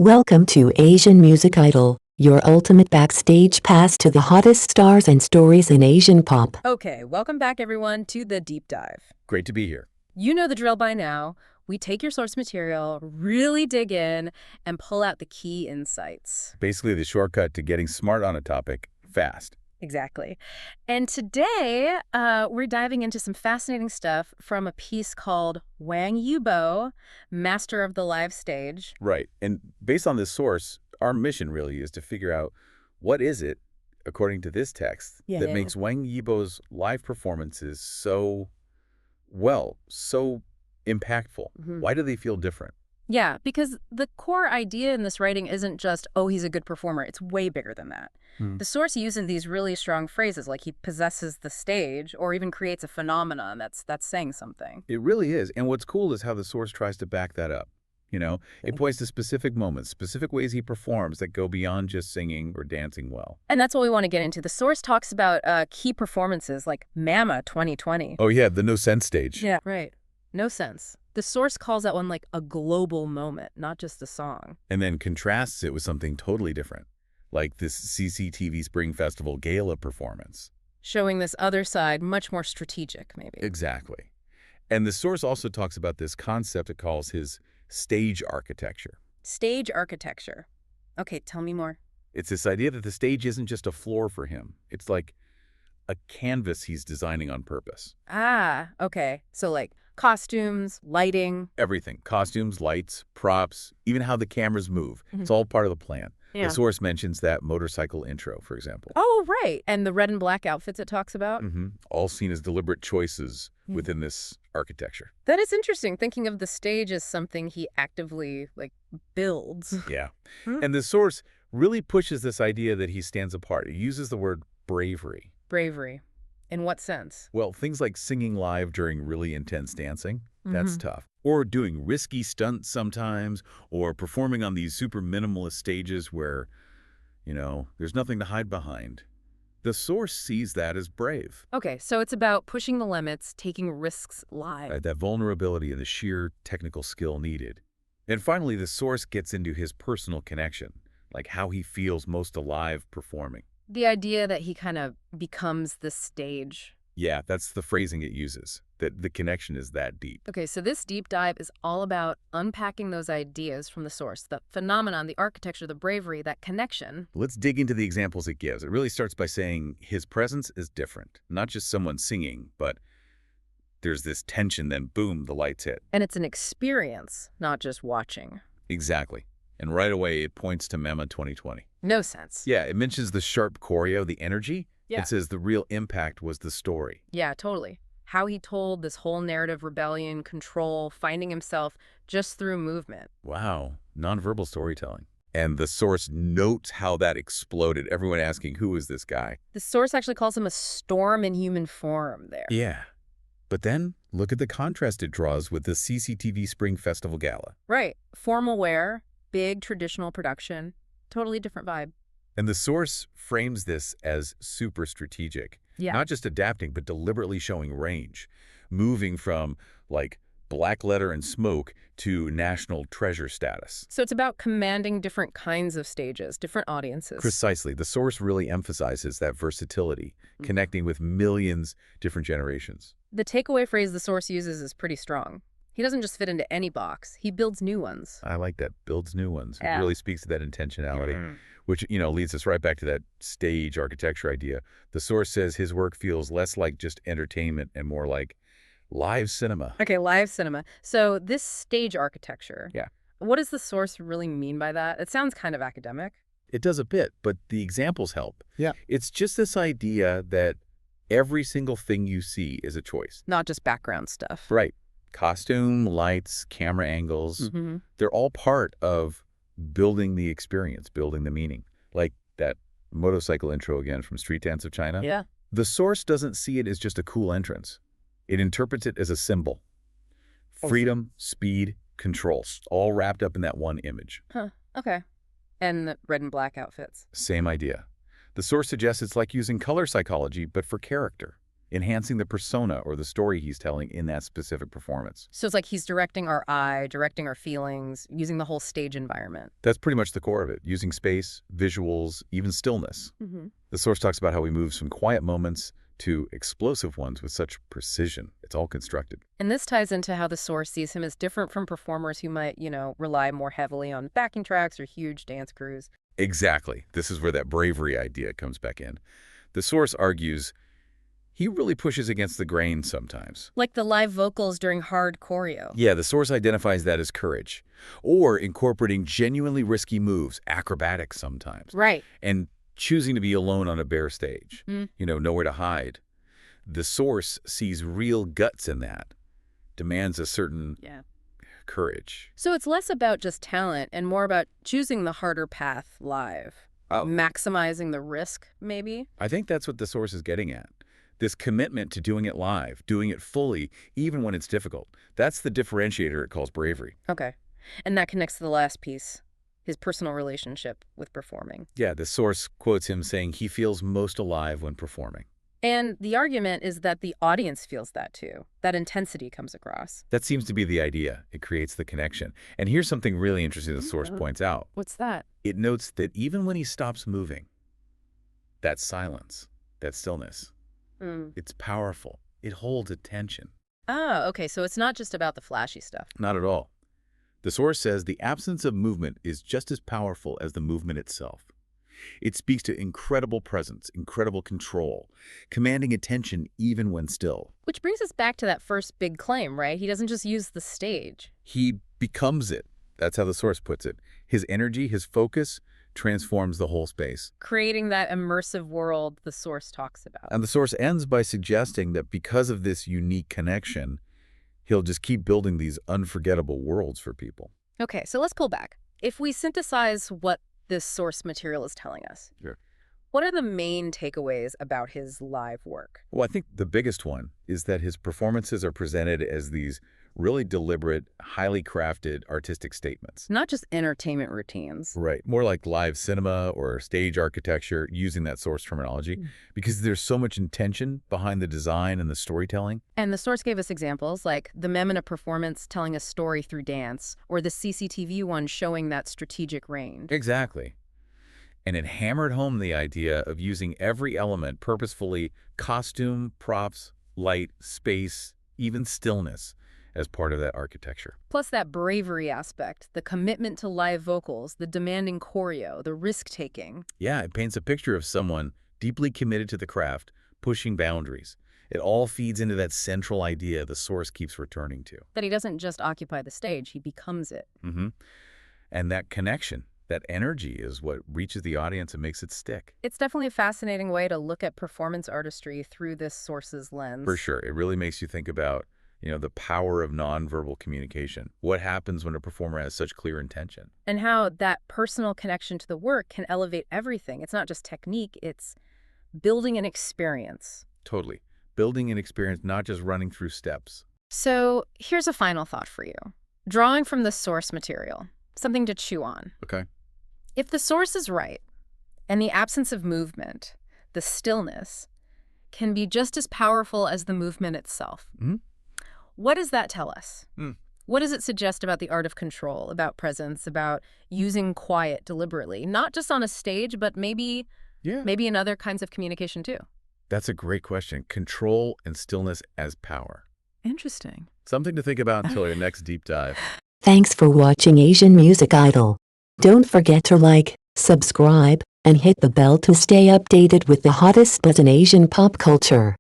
Welcome to Asian Music Idol, your ultimate backstage pass to the hottest stars and stories in Asian pop. Okay, welcome back everyone to the deep dive. Great to be here. You know the drill by now. We take your source material, really dig in, and pull out the key insights. Basically the shortcut to getting smart on a topic fast. Exactly. And today, we're diving into some fascinating stuff from a piece called Wang Yibo, Master of the Live Stage. Right. And based on this source, our mission really is to figure out what is it, according to this text, that makes Wang Yibo's live performances so impactful. Why do they feel different? Yeah, because the core idea in this writing isn't just, oh, he's a good performer. It's way bigger than that. The source uses these really strong phrases like he possesses the stage or even creates a phenomenon that's saying something. It really is. And what's cool is how the source tries to back that up. You know, it points to specific moments, specific ways he performs that go beyond just singing or dancing well. And that's what we want to get into. The source talks about key performances like Mama 2020. Oh, yeah, the no sense stage. Yeah, right. No sense. The source calls that one like a global moment, not just a song. And then contrasts it with something totally different, like this CCTV Spring Festival gala performance. Showing this other side, much more strategic, maybe. Exactly. And the source also talks about this concept it calls his stage architecture. Stage architecture. Okay, tell me more. It's this idea that the stage isn't just a floor for him. It's like a canvas he's designing on purpose. Ah, okay. So like costumes, lighting. Everything. Costumes, lights, props, even how the cameras move. It's all part of the plan. Yeah. The source mentions that motorcycle intro, for example. Oh, right. And the red and black outfits it talks about. All seen as deliberate choices within this architecture. That is interesting, thinking of the stage as something he actively, builds. Yeah. And the source really pushes this idea that he stands apart. It uses the word bravery. Bravery. In what sense? Well, things like singing live during really intense dancing, that's tough. Or doing risky stunts sometimes, or performing on these super minimalist stages where, there's nothing to hide behind. The source sees that as brave. Okay, so it's about pushing the limits, taking risks live. That vulnerability and the sheer technical skill needed. And finally, the source gets into his personal connection, like how he feels most alive performing. The idea that he kind of becomes the stage. Yeah, that's the phrasing it uses, that the connection is that deep. Okay, so this deep dive is all about unpacking those ideas from the source, the phenomenon, the architecture, the bravery, that connection. Let's dig into the examples it gives. It really starts by saying his presence is different. Not just someone singing, but there's this tension, then boom, the lights hit. And it's an experience, not just watching. Exactly. And right away, it points to Mema 2020. No sense. Yeah, it mentions the sharp choreo, the energy. Yeah. It says the real impact was the story. Yeah, totally. How he told this whole narrative, rebellion, control, finding himself just through movement. Wow, nonverbal storytelling. And the source notes how that exploded. Everyone asking, who is this guy? The source actually calls him a storm in human form there. Yeah. But then, look at the contrast it draws with the CCTV Spring Festival Gala. Right. Formal wear, big traditional production, totally different vibe. And the source frames this as super strategic. Yeah. Not just adapting, but deliberately showing range. Moving from, black letter and smoke to national treasure status. So it's about commanding different kinds of stages, different audiences. Precisely. The source really emphasizes that versatility, connecting with millions different generations. The takeaway phrase the source uses is pretty strong. He doesn't just fit into any box. He builds new ones. I like that. Builds new ones. Yeah. It really speaks to that intentionality, which, leads us right back to that stage architecture idea. The source says his work feels less like just entertainment and more like live cinema. Okay, live cinema. So this stage architecture. Yeah. What does the source really mean by that? It sounds kind of academic. It does a bit, but the examples help. Yeah. It's just this idea that every single thing you see is a choice. Not just background stuff. Right. Costume, lights, camera angles, they're all part of building the experience, building the meaning. Like that motorcycle intro again from Street Dance of China. Yeah. The source doesn't see it as just a cool entrance. It interprets it as a symbol. Freedom, speed, control, all wrapped up in that one image. Huh. Okay. And the red and black outfits. Same idea. The source suggests it's like using color psychology, but for character. enhancing the persona or the story he's telling in that specific performance. So it's like he's directing our eye, directing our feelings, using the whole stage environment. That's pretty much the core of it, using space, visuals, even stillness. The source talks about how he moves from quiet moments to explosive ones with such precision. It's all constructed. And this ties into how the source sees him as different from performers who might, rely more heavily on backing tracks or huge dance crews. Exactly. This is where that bravery idea comes back in. The source argues he really pushes against the grain sometimes. Like the live vocals during hard choreo. Yeah, the source identifies that as courage. Or incorporating genuinely risky moves, acrobatic sometimes. Right. And choosing to be alone on a bare stage, nowhere to hide. The source sees real guts in that, demands a certain courage. So it's less about just talent and more about choosing the harder path live, maximizing the risk, maybe? I think that's what the source is getting at. This commitment to doing it live, doing it fully, even when it's difficult. That's the differentiator it calls bravery. Okay. And that connects to the last piece. His personal relationship with performing. Yeah, the source quotes him saying he feels most alive when performing. And the argument is that the audience feels that too. That intensity comes across. That seems to be the idea. It creates the connection. And here's something really interesting the source points out. What's that? It notes that even when he stops moving, that silence, that stillness, it's powerful. It holds attention. Oh, okay. So it's not just about the flashy stuff. Not at all. The source says the absence of movement is just as powerful as the movement itself. It speaks to incredible presence, incredible control, commanding attention even when still. Which brings us back to that first big claim, right? He doesn't just use the stage. He becomes it. That's how the source puts it. His energy, his focus, transforms the whole space. Creating that immersive world the source talks about. And the source ends by suggesting that because of this unique connection, he'll just keep building these unforgettable worlds for people. Okay, so let's pull back. If we synthesize what this source material is telling us, what are the main takeaways about his live work? Well, I think the biggest one is that his performances are presented as these really deliberate, highly crafted artistic statements. Not just entertainment routines. Right. More like live cinema or stage architecture, using that source terminology, because there's so much intention behind the design and the storytelling. And the source gave us examples like the mem in a performance telling a story through dance, or the CCTV one showing that strategic range. Exactly. And it hammered home the idea of using every element purposefully, costume, props, light, space, even stillness, as part of that architecture. Plus that bravery aspect, the commitment to live vocals, the demanding choreo, the risk-taking. Yeah, it paints a picture of someone deeply committed to the craft, pushing boundaries. It all feeds into that central idea the source keeps returning to. That he doesn't just occupy the stage, he becomes it. And that connection, that energy is what reaches the audience and makes it stick. It's definitely a fascinating way to look at performance artistry through this source's lens. For sure. It really makes you think about the power of nonverbal communication. What happens when a performer has such clear intention? And how that personal connection to the work can elevate everything. It's not just technique, it's building an experience. Totally. Building an experience, not just running through steps. So here's a final thought for you. Drawing from the source material, something to chew on. Okay. If the source is right, and the absence of movement, the stillness, can be just as powerful as the movement itself. What does that tell us? What does it suggest about the art of control, about presence, about using quiet deliberately, not just on a stage, but maybe in other kinds of communication too? That's a great question. Control and stillness as power. Interesting. Something to think about until your next deep dive. Thanks for watching Asian Music Idol. Don't forget to like, subscribe, and hit the bell to stay updated with the hottest buzz in Asian pop culture.